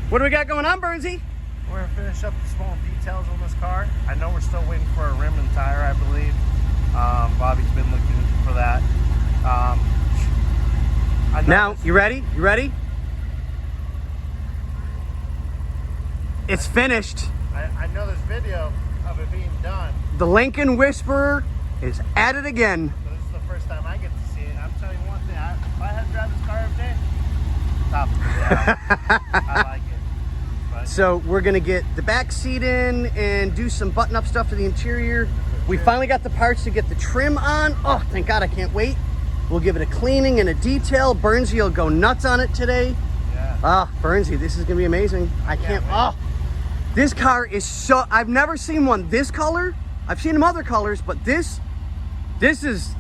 What do we got going on, Burnsy? We're gonna finish up the small details on this car. I know we're still waiting for a rim and tire, I believe. Bobby's been looking for that. Now, you ready? You ready? It's finished. I know there's video of it being done. The Lincoln Whisperer is at it again. So this is the first time I get to see it. I'm telling you one thing, if I had to drive this car every day, top of the I like it. But So we're gonna get the back seat in and do some button-up stuff to the interior. We finally got the parts to get the trim on. Oh, thank God, I can't wait. We'll give it a cleaning and a detail. Burnsy will go nuts on it today. yeah. Ah, Burnsy, this is gonna be amazing. I can't, this car is so, I've never seen one this color. I've seen them other colors, but this is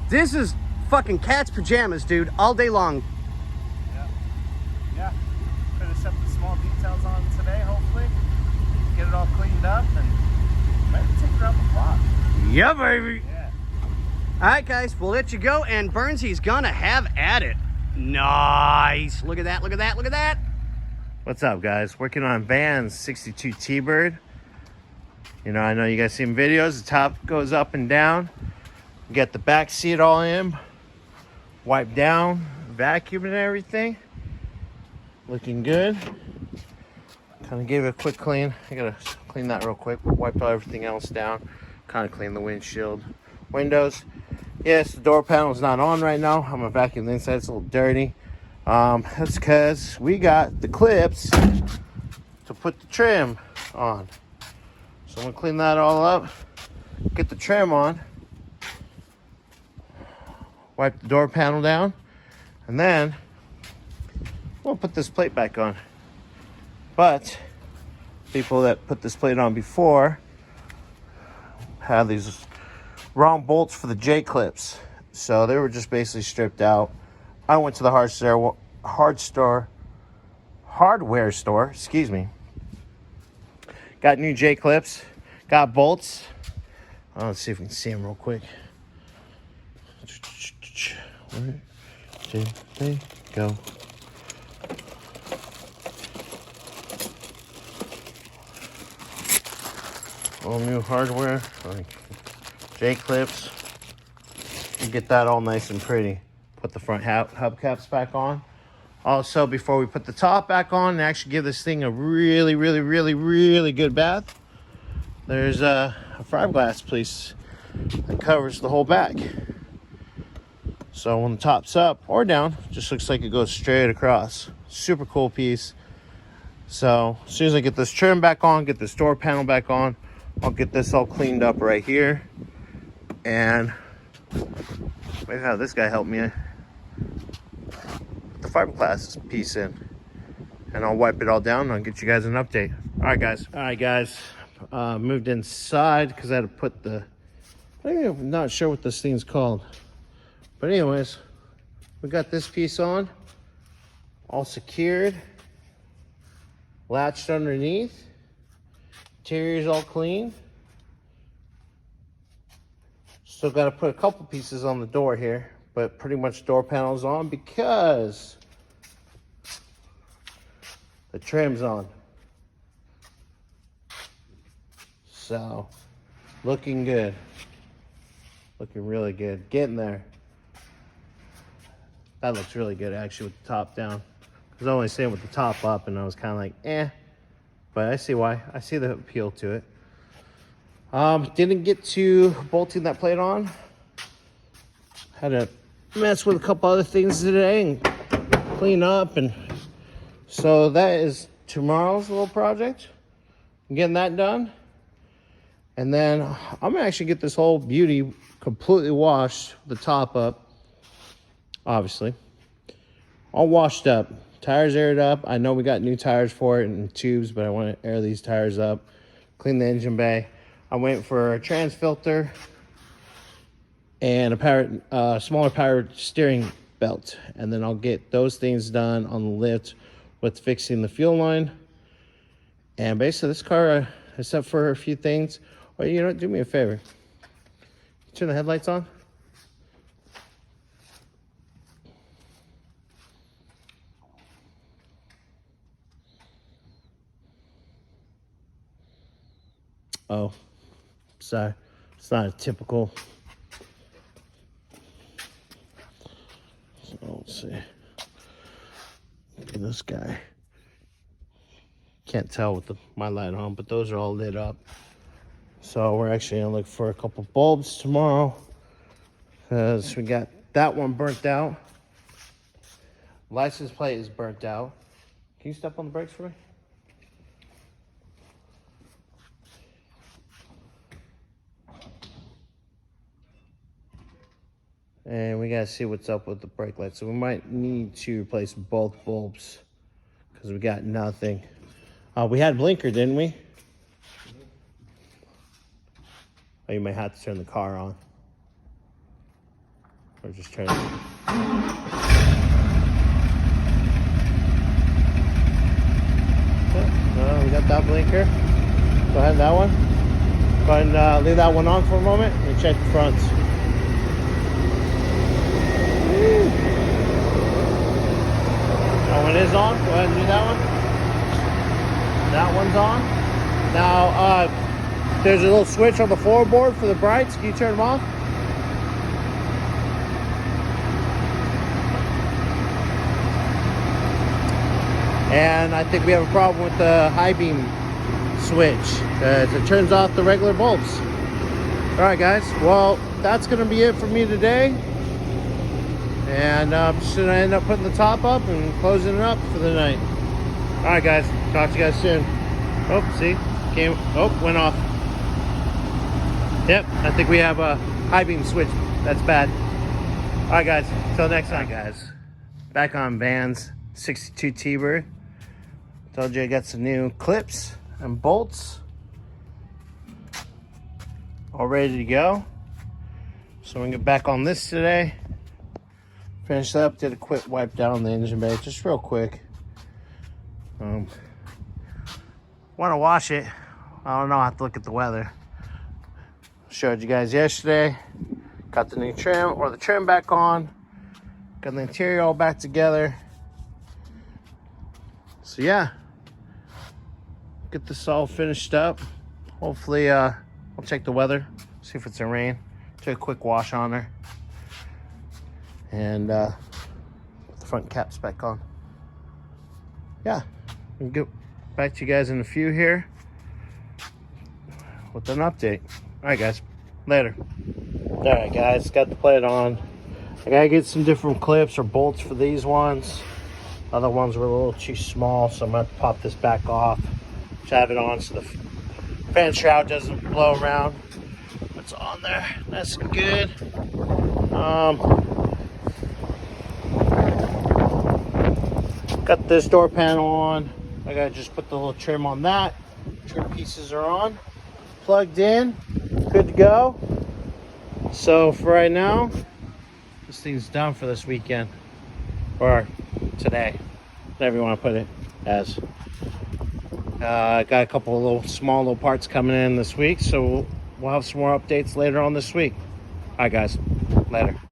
fucking cat's pajamas, dude, all day long. Yeah. Finish up the small details on it today, hopefully. Get it all cleaned up and maybe take it around the block. Yeah, baby. Yeah. All right, guys, we'll let you go, and Burnsy's gonna have at it. Nice. Look at that, look at that, look at that. What's up, guys? Working on Van's 62 T-Bird. You know, I know you guys seen videos. The top goes up and down. Get the back seat all in. Wipe down, vacuum and everything. Looking good. Kind of gave it a quick clean. I gotta clean that real quick. Wipe everything else down. Kind of clean the windshield. Windows. Yes, the door panel is not on right now. I'm gonna vacuum the inside. It's a little dirty. That's because we got the clips to put the trim on. So I'm gonna clean that all up. Get the trim on. Wipe the door panel down. And then we'll put this plate back on. But people that put this plate on before had these wrong bolts for the J clips, so they were just basically stripped out. I went to the hardware store, excuse me. Got new J clips, got bolts. Let's see if we can see them real quick. Where did they go? All new hardware, like J clips. You get that all nice and pretty. Put the front hubcaps back on. Also, before we put the top back on and actually give this thing a really good bath, there's a fiberglass piece that covers the whole back. So when the top's up or down, it just looks like it goes straight across. Super cool piece. So as soon as I get this trim back on, get this door panel back on, I'll get this all cleaned up right here. And maybe have this guy help me put the fiberglass piece in. And I'll wipe it all down and I'll get you guys an update. All right, guys. Moved inside because I had to put the, I'm not sure what this thing's called. But anyways, we got this piece on, all secured, latched underneath. Interior's all clean. Still got to put a couple pieces on the door here, but pretty much door panels on because the trim's on. So, looking good. Looking really good. Getting there. That looks really good actually with the top down. I was only saying with the top up and I was kind of like, eh. But I see why. I see the appeal to it. Didn't get to bolting that plate on. Had to mess with a couple other things today and clean up. And so that is tomorrow's little project. I'm getting that done. And then I'm gonna actually get this whole beauty completely washed, the top up, obviously. All washed up. Tires aired up. I know we got new tires for it and tubes, but I want to air these tires up, clean the engine bay. I'm waiting for a trans filter and a smaller power steering belt. And then I'll get those things done on the lift with fixing the fuel line. And basically this car, except for a few things, well, you know, do me a favor. Turn the headlights on. Oh, sorry. It's not a typical. So let's see. Look at this guy. Can't tell with my light on, but those are all lit up. So we're actually gonna look for a couple bulbs tomorrow, because we got that one burnt out. License plate is burnt out. Can you step on the brakes for me? And we gotta see what's up with the brake light. So we might need to replace both bulbs because we got nothing. We had blinker, didn't we? Oh, you may have to turn the car on. Or just turn it. We got that blinker. Go ahead, that one. Go ahead and leave that one on for a moment and check the fronts. That one is on. Go ahead and do that one. That one's on. Now, there's a little switch on the floorboard for the brights. Can you turn them off? And I think we have a problem with the high beam switch. It turns off the regular bulbs. All right, guys. Well, that's going to be it for me today. And I'm just going to end up putting the top up and closing it up for the night. All right, guys. Talk to you guys soon. Oh, see? Went off. Yep, I think we have a high beam switch. That's bad. All right, guys. Till next time, guys. Back on Vans 62 T-Bird. Told you I got some new clips and bolts all ready to go. So we're gonna get back on this today. Finished up, did a quick wipe down on the engine bay, just real quick. Want to wash it. I don't know, I have to look at the weather. Showed you guys yesterday. Got the new trim, or the trim back on. Got the interior all back together. So yeah, get this all finished up. Hopefully, I'll check the weather, see if it's in rain. Do a quick wash on her. And put the front caps back on. Yeah, we'll get back to you guys in a few here with an update. All right, guys, later. All right, guys, got the plate on. I gotta get some different clips or bolts for these ones. Other ones were a little too small, so I'm gonna pop this back off. Just have it on so the fan shroud doesn't blow around. What's on there? That's good. Got this door panel on. I gotta just put the little trim on that. Trim pieces are on, plugged in, good to go. So for right now, this thing's done for this weekend, or today, whatever you want to put it as. I got a couple of small little parts coming in this week, so we'll have some more updates later on this week. All right, guys, later.